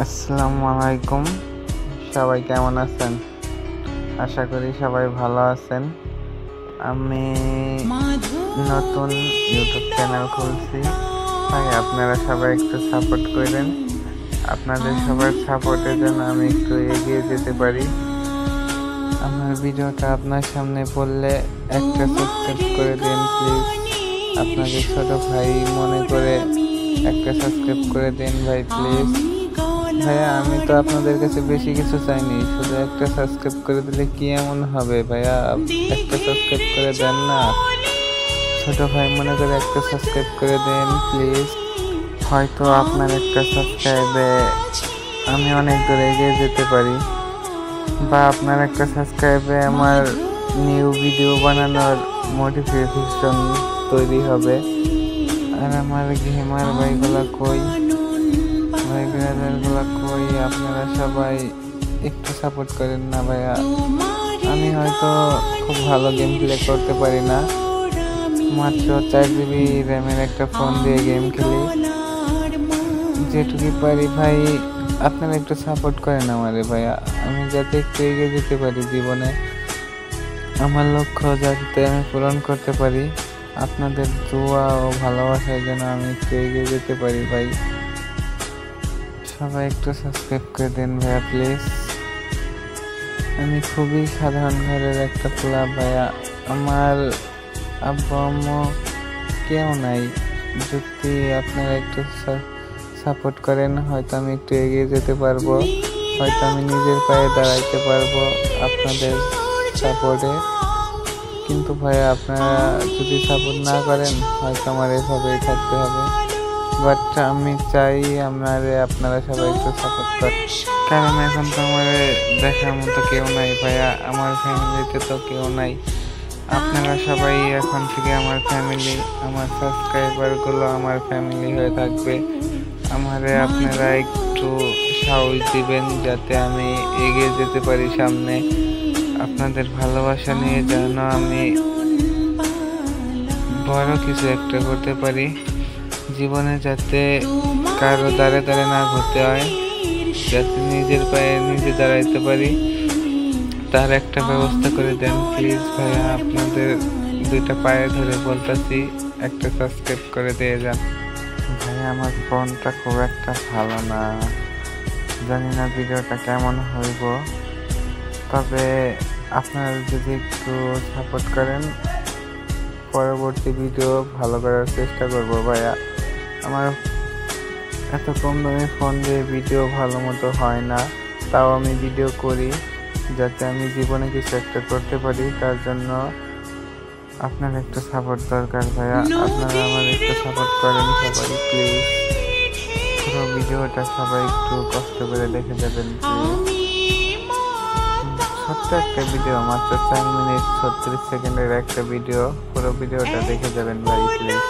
আসসালামু আলাইকুম, সবাই কেমন আছেন? আশা করি সবাই ভালো আছেন। আমি নতুন ইউটিউব চ্যানেল খুলছি, তাই আপনারা সবাই একটু সাপোর্ট করেন। আপনাদের সবার সাপোর্টের জন্য আমি একটু এগিয়ে যেতে পারি। আমার ভিডিওটা আপনার সামনে পড়লে একটা সাবস্ক্রাইব করে দিন প্লিজ। আপনাদের ছোট ভাই মনে করে একটা সাবস্ক্রাইব করে দিন ভাই প্লিজ। ভাইয়া, আমি তো আপনাদের কাছে বেশি কিছু চাইনি, শুধু একটা সাবস্ক্রাইব করে দিলে কি এমন হবে ভাইয়া? একটা সাবস্ক্রাইব করে দেন না, ছোট ভাই মনে করে একটা সাবস্ক্রাইব করে দেন প্লিজ। হয়তো আপনার একটা সাবস্ক্রাইবে আমি অনেক দূর এগিয়ে যেতে পারি, বা আপনার একটা সাবস্ক্রাইবে আমার নিউ ভিডিও বানানোর মোটিভেশন তৈরি হবে। আর আমার গেমার ভাইগুলা কই, ভাই ব্রাদারগুলা কই, আপনারা সবাই একটু সাপোর্ট করেন না ভাইয়া। আমি হয়তো খুব ভালো গেম প্লে করতে পারি না, মাত্র 4 GB র্যামের একটা ফোন দিয়ে গেম খেলি, যেটুকু পারি ভাই আপনারা একটু সাপোর্ট করেন আমারে ভাইয়া। আমি যাতে একটু এগিয়ে যেতে পারি জীবনে, আমার লক্ষ্য যাতে আমি পূরণ করতে পারি, আপনাদের দোয়া ও ভালোবাসার জন্য আমি একটু এগিয়ে যেতে পারি ভাই। সবাই একটু সাবস্ক্রাইব করে দেন ভাইয়া প্লিজ। আমি খুবই সাধারণ ঘরের একটা পোলা ভাইয়া, আমার আব্বু আম্মু কেউ নাই। যদি আপনারা একটু সাপোর্ট করেন, হয়তো আমি একটু এগিয়ে যেতে পারবো, হয়তো আমি নিজের পায়ে দাঁড়াইতে পারবো আপনাদের সাপোর্টে। কিন্তু ভাইয়া, আপনারা যদি সাপোর্ট না করেন, হয়তো আমার এভাবেই থাকতে হবে। বাট আমি চাই আপনারা সবাই একটু সাপোর্ট করেন, কারণ এখন তো আমার দেখার মতো কেউ নাই ভাইয়া, আমার ফ্যামিলিতে তো কেউ নাই। আপনারা সবাই এখন থেকে আমার ফ্যামিলি, আমার সাবস্ক্রাইবারগুলো আমার ফ্যামিলি হয়ে থাকবে। আপনারা একটু সাহস দিবেন যাতে আমি এগিয়ে যেতে পারি সামনে। আপনাদের ভালোবাসা নিয়ে যেন আমি বড় কিছু একটা করতে পারি জীবনে, যাতে কারো দাঁড়ে দাঁড়ে না ঘুরতে হয়, যাতে নিজের পায়ে নিজে দাঁড়াইতে পারি, তার একটা ব্যবস্থা করে দেন প্লিজ ভাইয়া। আপনাদের দুইটা পায়ে ধরে বলতেছি, একটা সাবস্ক্রাইব করে দিয়ে যান ভাইয়া। আমার ফোনটা খুব একটা ভালো না, জানি না ভিডিওটা কেমন হইব, তবে আপনারা যদি একটু সাপোর্ট করেন, পরবর্তী ভিডিও ভালো করার চেষ্টা করব ভাইয়া। আমার এত কম দামি ফোন দিয়ে ভিডিও ভালো মতো হয় না, তাও আমি ভিডিও করি যাতে আমি জীবনে কিছু একটা করতে পারি। তার জন্য আপনার একটু সাপোর্ট দরকার ভাইয়া, আপনারা আমার একটু সাপোর্ট করেন সবাই প্লিজ। পুরো ভিডিওটা সবাই একটু কষ্ট করে দেখে যাবেন প্লিজ। ছোট্ট একটা ভিডিও, মাত্র 4 মিনিট 36 সেকেন্ডের একটা ভিডিও, পুরো ভিডিওটা দেখে যাবেন ভাই প্লিজ।